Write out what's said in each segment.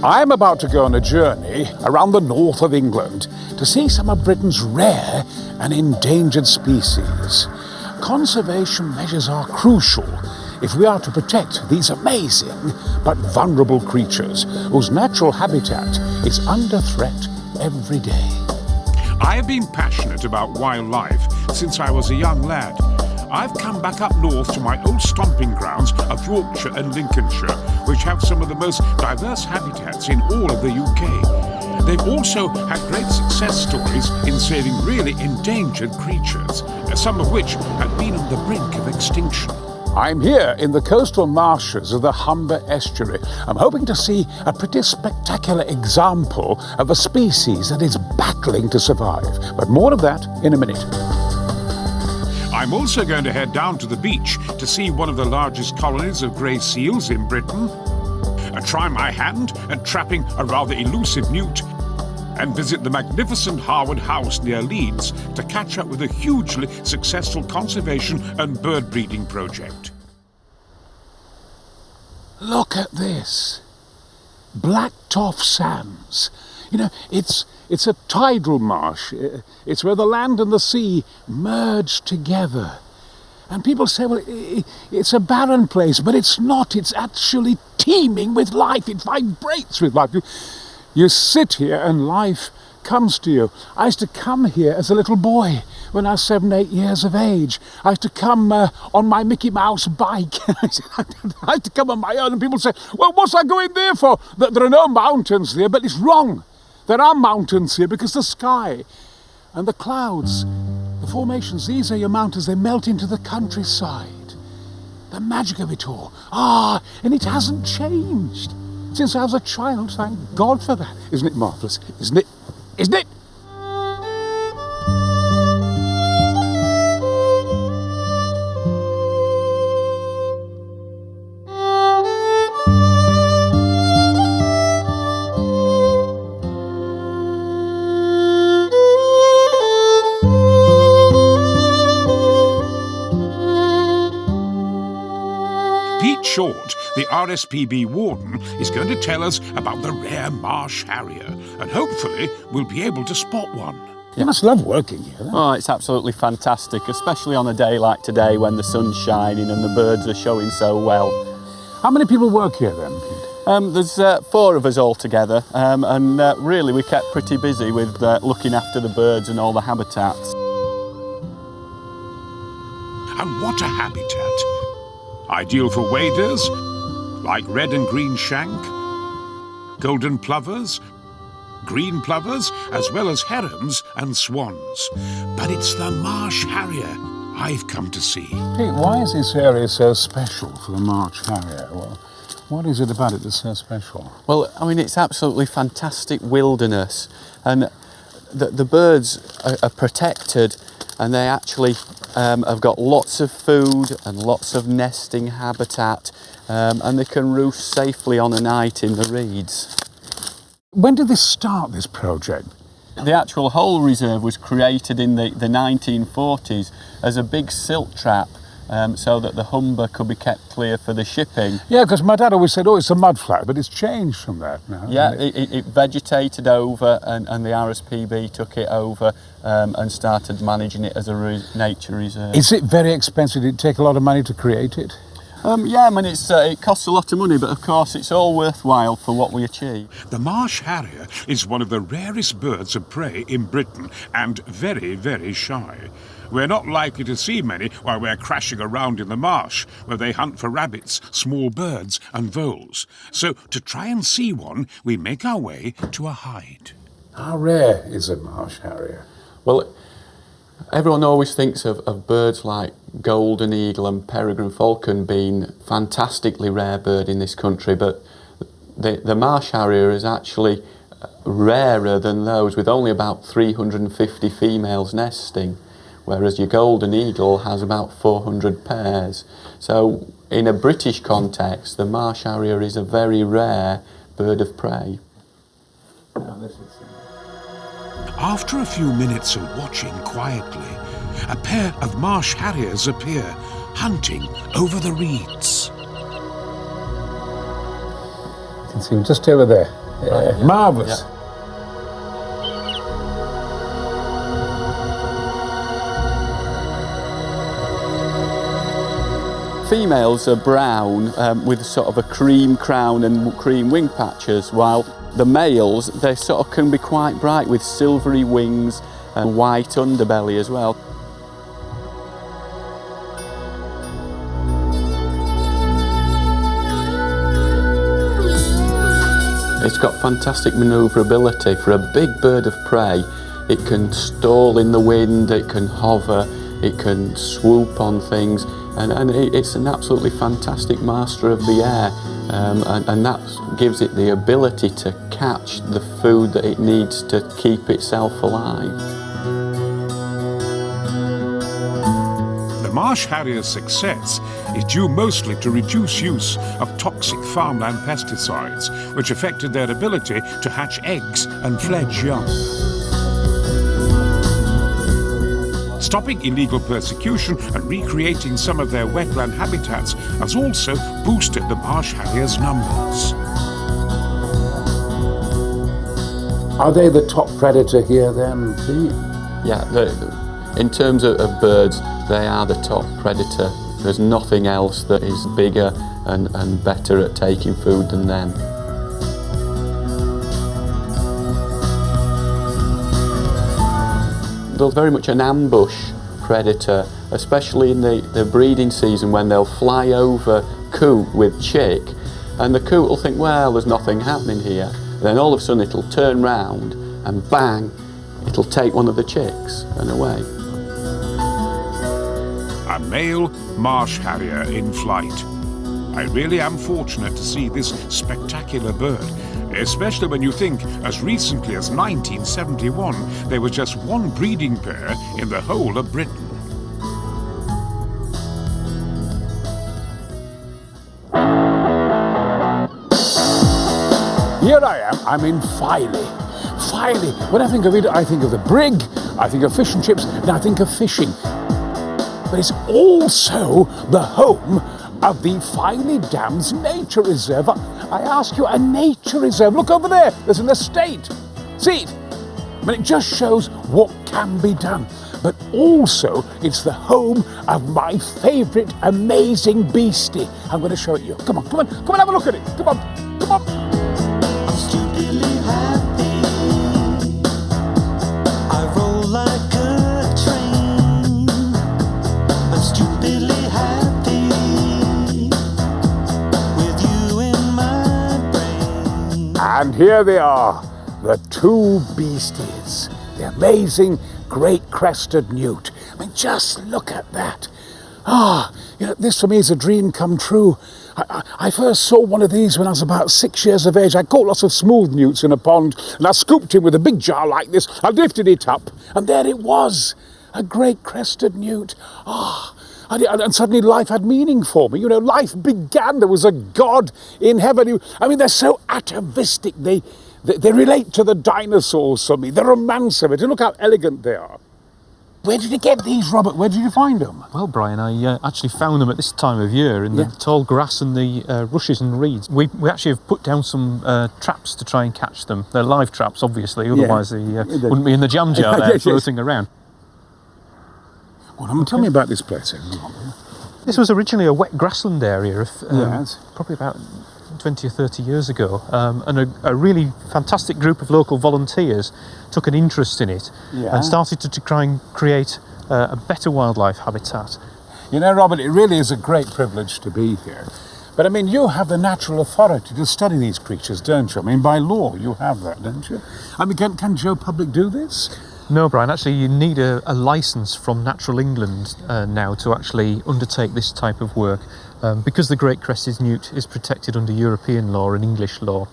I'm about to go on a journey around the north of England to see some of Britain's rare and endangered species. Conservation measures are crucial if we are to protect these amazing but vulnerable creatures whose natural habitat is under threat every day. I have been passionate about wildlife since I was a young lad. I've come back up north to my old stomping grounds of Yorkshire and Lincolnshire, which have some of the most diverse habitats in all of the UK. They've also had great success stories in saving really endangered creatures, some of which have been on the brink of extinction. I'm here in the coastal marshes of the Humber estuary. I'm hoping to see a pretty spectacular example of a species that is battling to survive. But more of that in a minute. I'm also going to head down to the beach to see one of the largest colonies of grey seals in Britain, try my hand at trapping a rather elusive newt, and visit the magnificent Harewood house near Leeds to catch up with a hugely successful conservation and bird breeding project. Look at this. Blacktop Sands. You know, it's a tidal marsh. It's where the land and the sea merge together. And people say, well, it's a barren place, but it's not. It's actually teeming with life. It vibrates with life. You sit here and life comes to you. I used to come here as a little boy when I was 7, 8 years of age. I used to come on my Mickey Mouse bike. I used to come on my own, and people say, well, what's I going there for? There are no mountains there, but it's wrong. There are mountains here because the sky and the clouds, the formations, these are your mountains. They melt into the countryside. The magic of it all. And it hasn't changed since I was a child. Thank God for that. Isn't it marvellous? Isn't it? Isn't it? Short, the RSPB warden, is going to tell us about the rare Marsh Harrier, and hopefully we'll be able to spot one. You must love working here. Oh, it's absolutely fantastic, especially on a day like today when the sun's shining and the birds are showing so well. How many people work here then? There's 4 of us all together, and really we kept pretty busy with looking after the birds and all the habitats. And what a habitat! Ideal for waders, like red and green shank, golden plovers, green plovers, as well as herons and swans. But it's the Marsh Harrier I've come to see. Pete, why is this area so special for the Marsh Harrier? Well, what is it about it that's so special? Well, I mean, it's absolutely fantastic wilderness, and the birds are protected, and they actually have got lots of food and lots of nesting habitat, and they can roost safely on a night in the reeds. When did this start, this project? The actual whole reserve was created in the 1940s as a big silt trap, so that the Humber could be kept clear for the shipping. Yeah, because my dad always said, oh, it's a mud flat, but it's changed from that now. Yeah, it vegetated over, and the RSPB took it over and started managing it as a nature reserve. Is it very expensive? Did it take a lot of money to create it? Yeah, I mean, it costs a lot of money, but of course it's all worthwhile for what we achieve. The Marsh Harrier is one of the rarest birds of prey in Britain, and very, very shy. We're not likely to see many while we're crashing around in the marsh, where they hunt for rabbits, small birds and voles. So to try and see one, we make our way to a hide. How rare is a Marsh Harrier? Well, everyone always thinks of birds like golden eagle and peregrine falcon being fantastically rare bird in this country, but the Marsh Harrier is actually rarer than those, with only about 350 females nesting, whereas your golden eagle has about 400 pairs. So in a British context, the Marsh Harrier is a very rare bird of prey. After a few minutes of watching quietly, a pair of Marsh Harriers appear, hunting over the reeds. You can see them just over there. Marvellous. Yeah. Females are brown with sort of a cream crown and cream wing patches, while the males, they sort of can be quite bright with silvery wings and white underbelly as well. It's got fantastic manoeuvrability for a big bird of prey. It can stall in the wind, it can hover, it can swoop on things, and it's an absolutely fantastic master of the air, and that gives it the ability to catch the food that it needs to keep itself alive. The Marsh Harrier's success is due mostly to reduced use of toxic farmland pesticides, which affected their ability to hatch eggs and fledge young. Stopping illegal persecution and recreating some of their wetland habitats has also boosted the Marsh Harriers' numbers. Are they the top predator here then? Yeah, in terms of birds, they are the top predator. There's nothing else that is bigger and better at taking food than them. They're very much an ambush predator, especially in the breeding season when they'll fly over coot with chick, and the coot will think, well, there's nothing happening here. And then all of a sudden it'll turn round and bang, it'll take one of the chicks and away. A male Marsh Harrier in flight. I really am fortunate to see this spectacular bird, especially when you think as recently as 1971 there was just one breeding pair in the whole of Britain. Here I am, I'm in Filey. Filey, when I think of it, I think of the brig, I think of fish and chips, and I think of fishing. But it's also the home of the Filey Dams Nature Reserve. I ask you, a nature reserve. Look over there, there's an estate. See it? I mean, it just shows what can be done. But also, it's the home of my favourite amazing beastie. I'm going to show it you. Come on, come on, come on, have a look at it. Come on, come on. I'm stupidly happy. I roll like a train. I'm stupidly happy with you in my brain. And here they are, the two beasties, the amazing great crested newt. I mean, just look at that. You know, this for me is a dream come true. I first saw one of these when I was about 6 years of age. I caught lots of smooth newts in a pond, and I scooped him with a big jar like this. I lifted it up, and there it was, a great crested newt. And suddenly life had meaning for me. You know, life began. There was a God in heaven. I mean, they're so atavistic. They relate to the dinosaurs for me, the romance of it. And look how elegant they are. Where did you get these, Robert? Where did you find them? Well, Brian, I actually found them at this time of year in the tall grass and the rushes and reeds. We actually have put down some traps to try and catch them. They're live traps, obviously, otherwise they wouldn't be in the jam jar there floating around. Well, tell me about this place. This was originally a wet grassland area, probably about 20 or 30 years ago, and a really fantastic group of local volunteers took an interest in it and started to try and create a better wildlife habitat. You know, Robert, it really is a great privilege to be here. But I mean, you have the natural authority to study these creatures, don't you? I mean, by law, you have that, don't you? I mean, can Joe Public do this? No, Brian, actually you need a licence from Natural England now to actually undertake this type of work. Because the great crested newt is protected under European law and English law,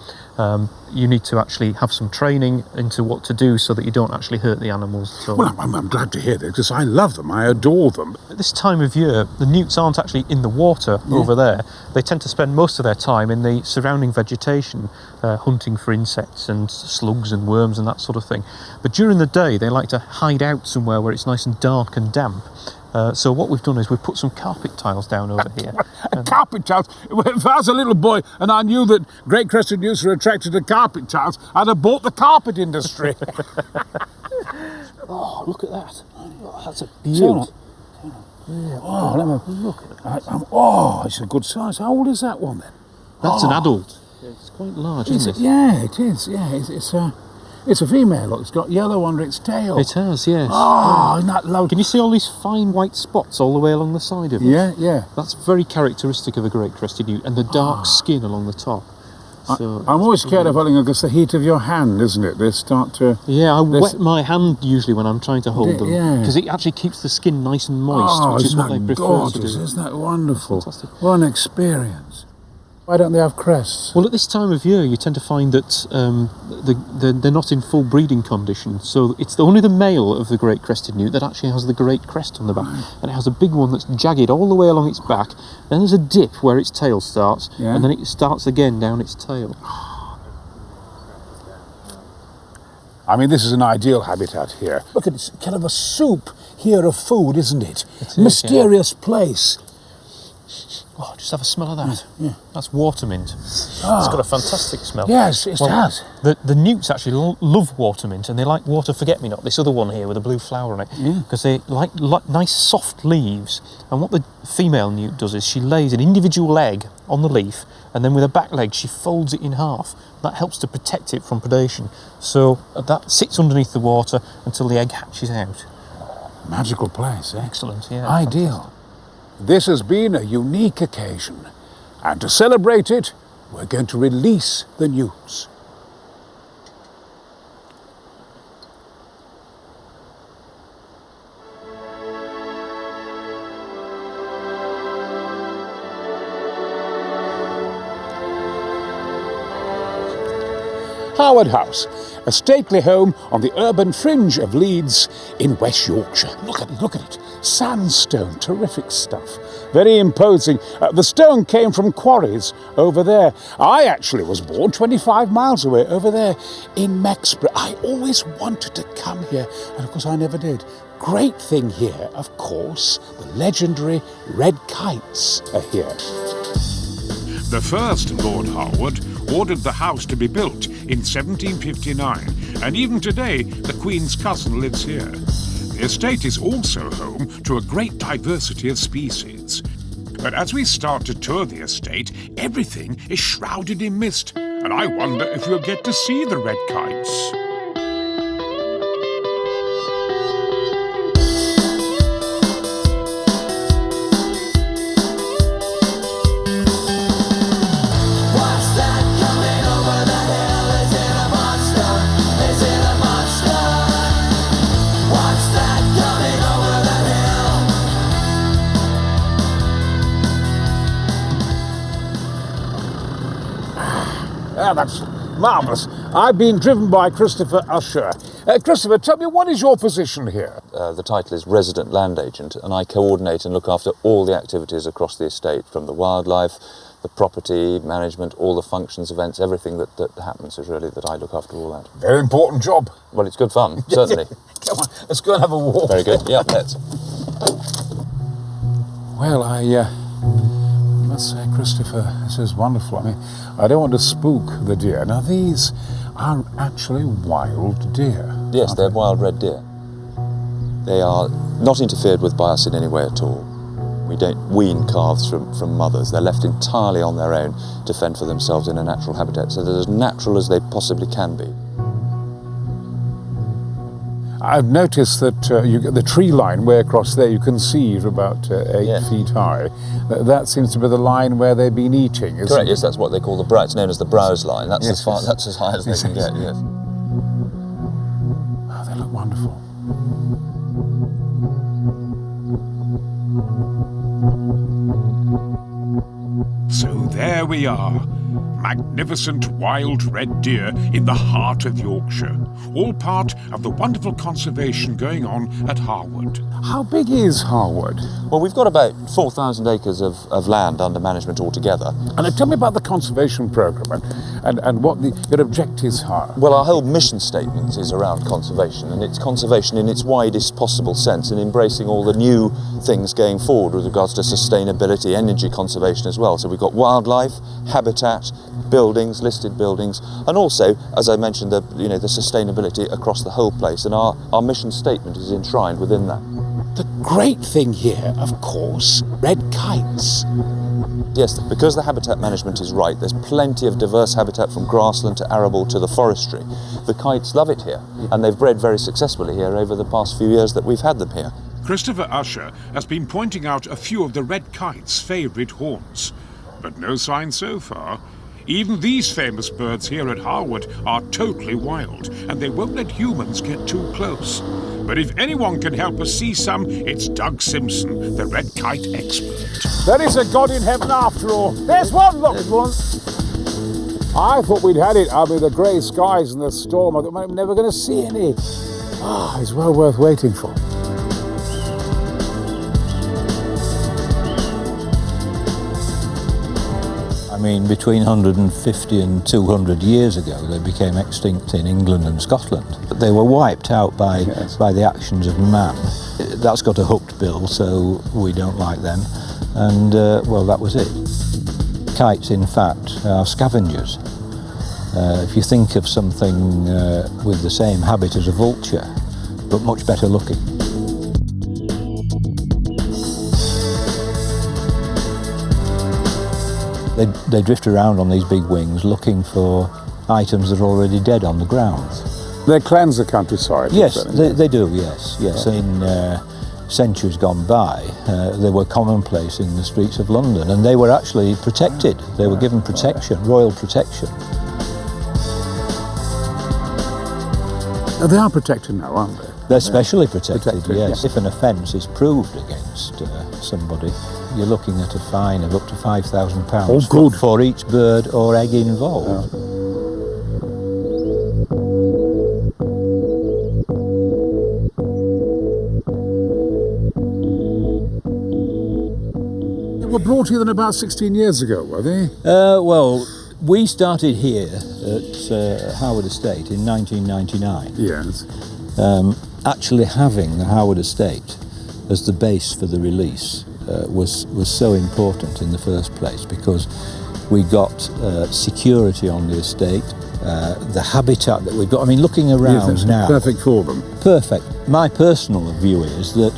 you need to actually have some training into what to do so that you don't actually hurt the animals at all. Well, I'm glad to hear that, because I love them, I adore them. At this time of year, the newts aren't actually in the water over there. They tend to spend most of their time in the surrounding vegetation, hunting for insects and slugs and worms and that sort of thing. But during the day, they like to hide out somewhere where it's nice and dark and damp. So what we've done is we've put some carpet tiles down over here. Carpet tiles. If I was a little boy and I knew that great crested newts were attracted to carpet tiles, I'd have bought the carpet industry. Oh, look at that. Oh, that's a beauty. Oh, let me look at it. Oh, it's a good size. How old is that one then? That's an adult. It's quite large, isn't it? Yeah, it is. Yeah, it's a female. Look, it's got yellow under its tail. It has, yes. Oh, isn't that lovely? Can you see all these fine white spots all the way along the side of it? Yeah, yeah. That's very characteristic of a great crested newt, and the dark skin along the top. So I'm always scared of holding them because the heat of your hand, isn't it? They start to... Yeah, I wet my hand usually when I'm trying to hold them. Yeah. Because it actually keeps the skin nice and moist, which is what they prefer to do. Isn't that wonderful? Fantastic. What an experience. Why don't they have crests? Well, at this time of year, you tend to find that they're not in full breeding condition. So it's only the male of the great crested newt that actually has the great crest on the back. And it has a big one that's jagged all the way along its back. Then there's a dip where its tail starts, and then it starts again down its tail. I mean, this is an ideal habitat here. Look at this, kind of a soup here of food, isn't it? It is, mysterious place. Oh, just have a smell of that. Yeah. That's water mint. It's got a fantastic smell. Yes, it has. The newts actually love water mint, and they like water forget-me-not, this other one here with a blue flower on it, because they like nice soft leaves. And what the female newt does is she lays an individual egg on the leaf, and then with her back leg she folds it in half. That helps to protect it from predation. So that sits underneath the water until the egg hatches out. Magical place, eh? Excellent, yeah. Ideal. Fantastic. This has been a unique occasion, and to celebrate it, we're going to release the newts. Harewood House, a stately home on the urban fringe of Leeds in West Yorkshire. Look at it. Sandstone, terrific stuff. Very imposing. The stone came from quarries over there. I actually was born 25 miles away over there in Mexborough. I always wanted to come here, and of course I never did. Great thing here, of course, the legendary red kites are here. The first Lord Harewood ordered the house to be built in 1759, and even today the Queen's cousin lives here. The estate is also home to a great diversity of species. But as we start to tour the estate, everything is shrouded in mist, and I wonder if we'll get to see the red kites. That's marvellous. I've been driven by Christopher Usher. Christopher, tell me, what is your position here? The title is Resident Land Agent, and I coordinate and look after all the activities across the estate, from the wildlife, the property management, all the functions, events, everything that happens is really that I look after all that. Very important job. Well, it's good fun, certainly. Come on, let's go and have a walk. Very good. Yeah, let's. Well, I must say, Christopher, this is wonderful. I mean, I don't want to spook the deer. Now, these are actually wild deer. Yes, they're wild red deer. They are not interfered with by us in any way at all. We don't wean calves from mothers. They're left entirely on their own to fend for themselves in a natural habitat, so they're as natural as they possibly can be. I've noticed that you get the tree line way across there. You can see about 8 feet high. That seems to be the line where they've been eating, isn't Correct, it? yes, that's what they call the brow. It's known as the browse line. That's Yes, that's as high as they can get, yes. Oh, they look wonderful. So there we are. Magnificent wild red deer in the heart of Yorkshire, all part of the wonderful conservation going on at Harewood. How big is Harewood? Well, we've got about 4,000 acres of land under management altogether. And tell me about the conservation programme and what your objectives are. Well, our whole mission statement is around conservation, and it's conservation in its widest possible sense, and embracing all the new things going forward with regards to sustainability, energy conservation as well. So we've got wildlife, habitat, buildings, listed buildings, and also, as I mentioned, the sustainability across the whole place, and our mission statement is enshrined within that. The great thing here, of course, red kites. Yes, because the habitat management is right, there's plenty of diverse habitat from grassland to arable to the forestry. The kites love it here, and they've bred very successfully here over the past few years that we've had them here. Christopher Usher has been pointing out a few of the red kite's favourite haunts, but no sign so far. Even these famous birds here at Harewood are totally wild, and they won't let humans get too close. But if anyone can help us see some, it's Doug Simpson, the red kite expert. There is a God in heaven after all. There's one, look! There's one. I thought we'd had it out with the grey skies and the storm. I thought I'm never going to see any. It's well worth waiting for. I mean, between 150 and 200 years ago, they became extinct in England and Scotland. But they were wiped out by the actions of man. That's got a hooked bill, so we don't like them. And, well, that was it. Kites, in fact, are scavengers. If you think of something with the same habit as a vulture, but much better looking. They drift around on these big wings looking for items that are already dead on the ground. They cleanse the countryside. Yes, they do, yes. Yeah. In centuries gone by, they were commonplace in the streets of London, and they were actually protected. They were given protection, royal protection. They are protected now, aren't they? They're specially protected, yes. Yeah. If an offence is proved against somebody, you're looking at a fine of up to £5,000 for each bird or egg involved. They were brought here then about 16 years ago, were they? Well, we started here at Harewood Estate in 1999. Yes. Actually having the Harewood Estate as the base for the release was so important in the first place, because we got security on the estate, the habitat that we've got. I mean, looking around now, perfect for them. Perfect. My personal view is that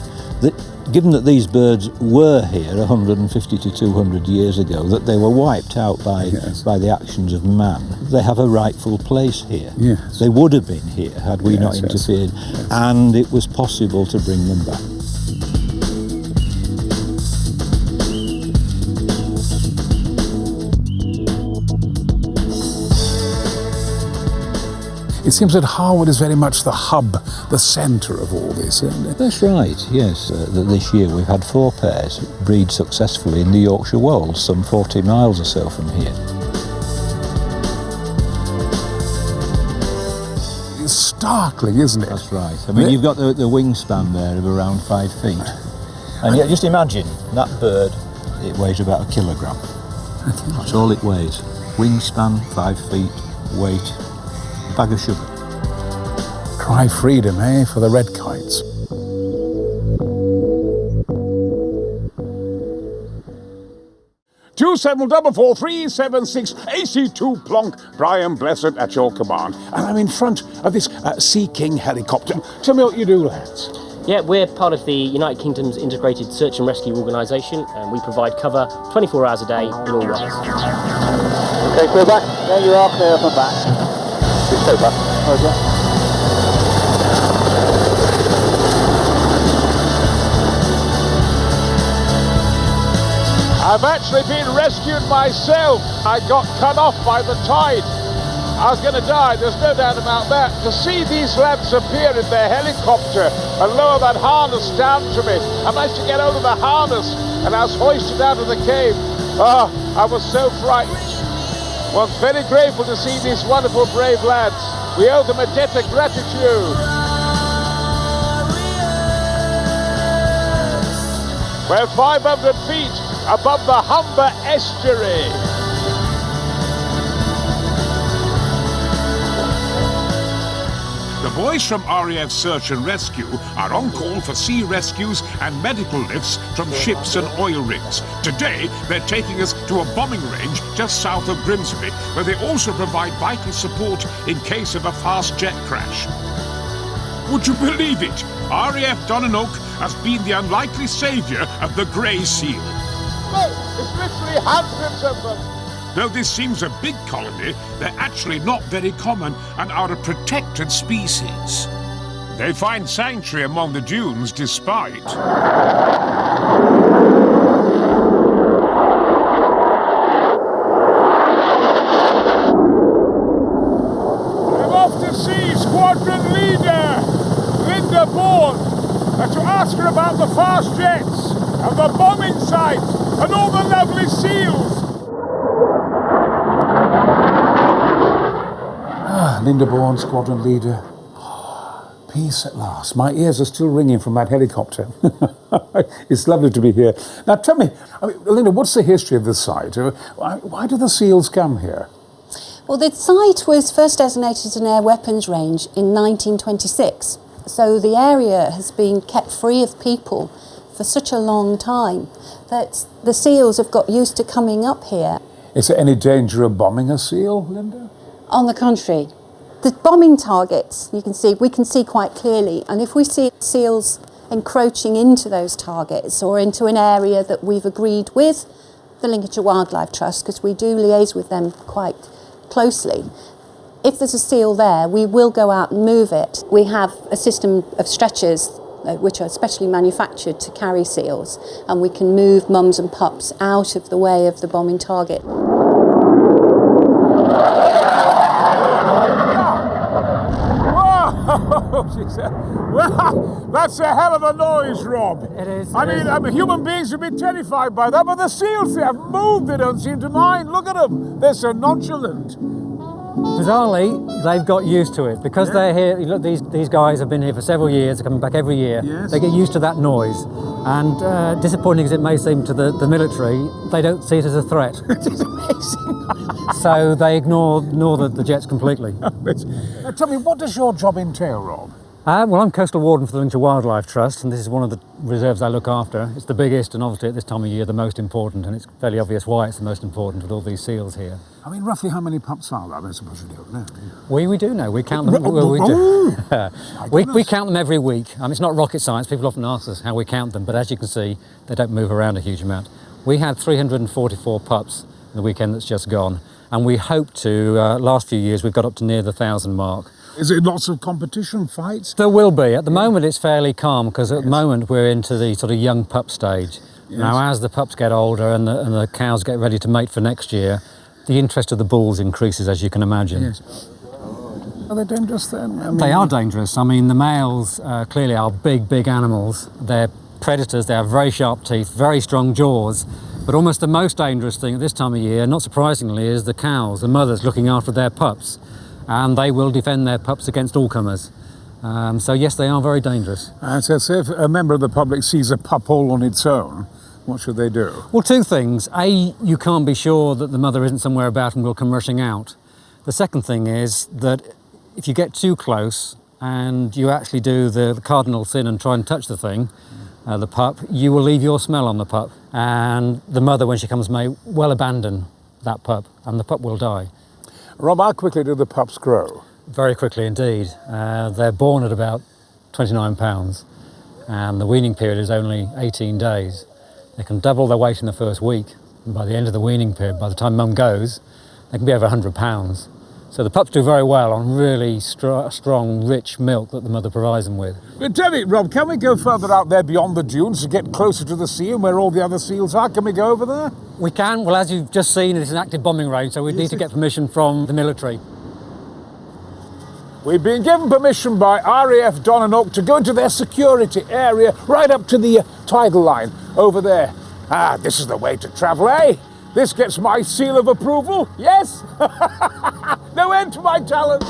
given that these birds were here 150 to 200 years ago, that they were wiped out by the actions of man, they have a rightful place here. Yes. They would have been here had we not interfered, and it was possible to bring them back. It seems that Harewood is very much the hub, the centre of all this, isn't it? That's right, yes. This year we've had 4 pairs breed successfully in the Yorkshire Wolds, some 40 miles or so from here. It's startling, isn't it? That's right. I mean, you've got the wingspan there of around 5 feet. And yet, just imagine, that bird, it weighs about 1 kilogram. That's all it weighs. Wingspan, 5 feet, weight, a bag of sugar. Cry freedom, for the red kites. Two 744 AC2 Plonk, Brian Blessed at your command. And I'm in front of this Sea King helicopter. Tell me what you do, lads. Yeah, we're part of the United Kingdom's Integrated Search and Rescue Organisation, and we provide cover 24 hours a day in all weathers. Okay, clear back. There you are, clear up and back. Just go back. Over. I've actually been rescued myself. I got cut off by the tide. I was going to die, there's no doubt about that. To see these lads appear in their helicopter and lower that harness down to me, I managed to get out of the harness and I was hoisted out of the cave. I was so frightened. One's very grateful to see these wonderful, brave lads. We owe them a debt of gratitude. We're 500 feet above the Humber estuary. The boys from RAF Search and Rescue are on call for sea rescues and medical lifts from ships and oil rigs. Today, they're taking us to a bombing range just south of Grimsby, where they also provide vital support in case of a fast jet crash. Would you believe it? RAF Donna Nook has been the unlikely saviour of the grey seal. Look, it's literally hundreds of them. Though this seems a big colony, they're actually not very common and are a protected species. They find sanctuary among the dunes despite... I'm off to see Squadron Leader, Linda Bourne, and to ask her about the fast jets, and the bombing site, and all the lovely seals. Linda Bourne, Squadron Leader. Peace at last. My ears are still ringing from that helicopter. It's lovely to be here. Now tell me, Linda, what's the history of this site? Why do the seals come here? Well, the site was first designated as an air weapons range in 1926. So the area has been kept free of people for such a long time that the seals have got used to coming up here. Is there any danger of bombing a seal, Linda? On the contrary, the bombing targets, we can see quite clearly, and if we see seals encroaching into those targets or into an area that we've agreed with the Lincolnshire Wildlife Trust, because we do liaise with them quite closely, if there's a seal there, we will go out and move it. We have a system of stretchers which are specially manufactured to carry seals, and we can move mums and pups out of the way of the bombing target. Well, that's a hell of a noise, Rob. It is. I mean, human beings would be terrified by that, but the seals, they have moved, they don't seem to mind. Look at them, they're so nonchalant. Bizarrely, they've got used to it because they're here. Look, these guys have been here for several years. They're coming back every year. Yes. They get used to that noise, and disappointing as it may seem to the military, they don't see it as a threat. It is amazing. So they ignore the jets completely. Now, tell me, what does your job entail, Rob? Well, I'm Coastal Warden for the Lincolnshire Wildlife Trust, and this is one of the reserves I look after. It's the biggest, and obviously at this time of year the most important, and it's fairly obvious why it's the most important with all these seals here. I mean, roughly how many pups are there? I suppose you don't know. We do know. We count them. We do. We count them every week. It's not rocket science. People often ask us how we count them, but as you can see, they don't move around a huge amount. We had 344 pups the weekend that's just gone, and we hope to, last few years, we've got up to near the 1,000 mark. Is it lots of competition, fights? There will be. At the moment it's fairly calm because at the moment we're into the sort of young pup stage. Yes. Now as the pups get older and the cows get ready to mate for next year, the interest of the bulls increases, as you can imagine. Yes. Are they dangerous then? They are dangerous. The males clearly are big animals. They're predators, they have very sharp teeth, very strong jaws. But almost the most dangerous thing at this time of year, not surprisingly, is the cows, the mothers looking after their pups. And they will defend their pups against all comers. So yes, they are very dangerous. So if a member of the public sees a pup all on its own, what should they do? Well, two things. A, you can't be sure that the mother isn't somewhere about and will come rushing out. The second thing is that if you get too close and you actually do the cardinal sin and try and touch the thing, the pup, you will leave your smell on the pup. And the mother, when she comes, may well abandon that pup, and the pup will die. Rob, how quickly do the pups grow? Very quickly indeed. They're born at about 29 pounds, and the weaning period is only 18 days. They can double their weight in the first week, and by the end of the weaning period, by the time mum goes, they can be over 100 pounds. So the pups do very well on really strong, rich milk that the mother provides them with. But tell me, Rob, can we go further out there beyond the dunes to get closer to the sea and where all the other seals are? Can we go over there? We can. Well, as you've just seen, it's an active bombing range, so we need to get permission from the military. We've been given permission by RAF Donna Nook to go into their security area right up to the tidal line over there. This is the way to travel, eh? This gets my seal of approval, yes? No end to my talents.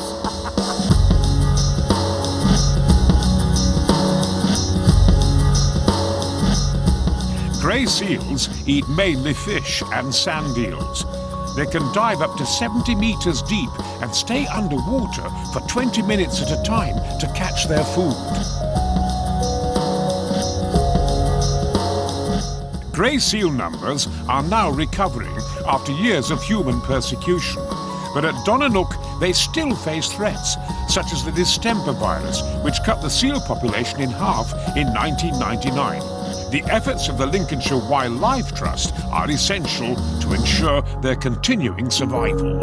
Grey seals eat mainly fish and sand eels. They can dive up to 70 metres deep and stay underwater for 20 minutes at a time to catch their food. Grey seal numbers are now recovering after years of human persecution. But at Donna Nook, they still face threats, such as the distemper virus, which cut the seal population in half in 1999. The efforts of the Lincolnshire Wildlife Trust are essential to ensure their continuing survival.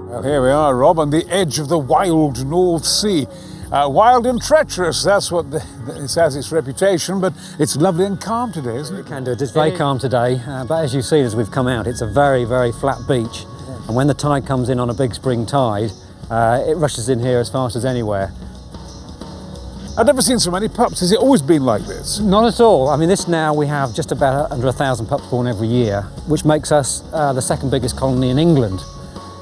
Well, here we are, Rob, on the edge of the wild North Sea. Wild and treacherous, that's what it has its reputation, but it's lovely and calm today, isn't it? Candid, it's very calm today, but as you've seen as we've come out, it's a very, very flat beach. And when the tide comes in on a big spring tide, it rushes in here as fast as anywhere. I've never seen so many pups. Has it always been like this? Not at all. I mean, this now we have just about under 1,000 pups born every year, which makes us the second biggest colony in England.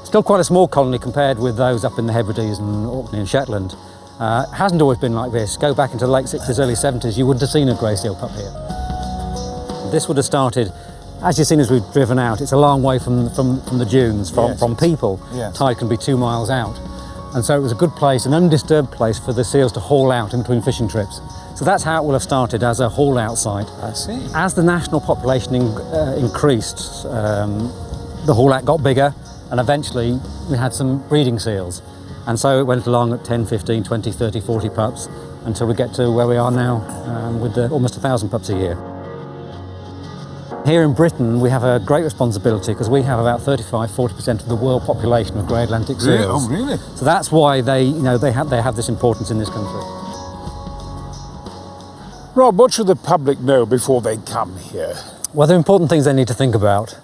Still quite a small colony compared with those up in the Hebrides and Orkney and Shetland. It hasn't always been like this. Go back into the late 60s, early 70s, you wouldn't have seen a grey seal pup here. This would have started, as you've seen as we've driven out, it's a long way from the dunes, from people. Yes. Tide can be 2 miles out. And so it was a good place, an undisturbed place for the seals to haul out in between fishing trips. So that's how it will have started, as a haul-out site. I see. As the national population increased, the haul-out got bigger, and eventually we had some breeding seals. And so it went along at 10, 15, 20, 30, 40 pups, until we get to where we are now, with almost 1,000 pups a year. Here in Britain, we have a great responsibility because we have about 35–40% of the world population of grey Atlantic seals. Oh, really? So that's why they have this importance in this country. Rob, what should the public know before they come here? Well, the important things they need to think about.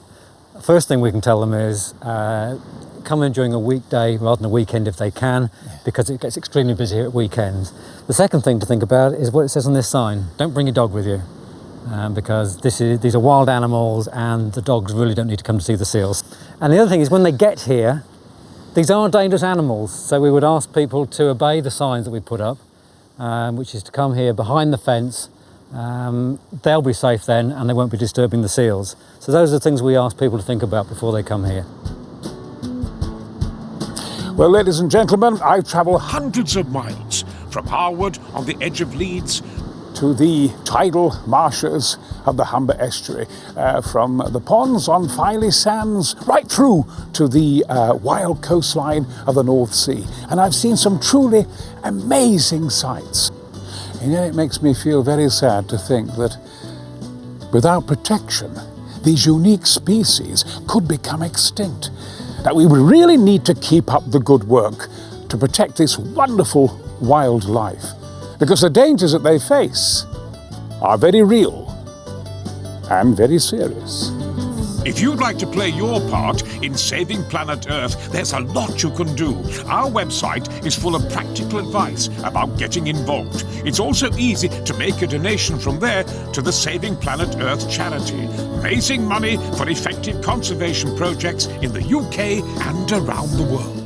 First thing we can tell them is come in during a weekday rather than a weekend if they can, because it gets extremely busy here at weekends. The second thing to think about is what it says on this sign: don't bring your dog with you. Because these are wild animals and the dogs really don't need to come to see the seals. And the other thing is, when they get here, these are dangerous animals, so we would ask people to obey the signs that we put up, which is to come here behind the fence. They'll be safe then and they won't be disturbing the seals. So those are the things we ask people to think about before they come here. Well, ladies and gentlemen, I've travelled Hundreds of miles from Harewood on the edge of Leeds to the tidal marshes of the Humber estuary, from the ponds on Filey Sands right through to the wild coastline of the North Sea. And I've seen some truly amazing sights. And yet it makes me feel very sad to think that without protection, these unique species could become extinct. That we would really need to keep up the good work to protect this wonderful wildlife, because the dangers that they face are very real and very serious. If you'd like to play your part in saving planet Earth, there's a lot you can do. Our website is full of practical advice about getting involved. It's also easy to make a donation from there to the Saving Planet Earth charity, raising money for effective conservation projects in the UK and around the world.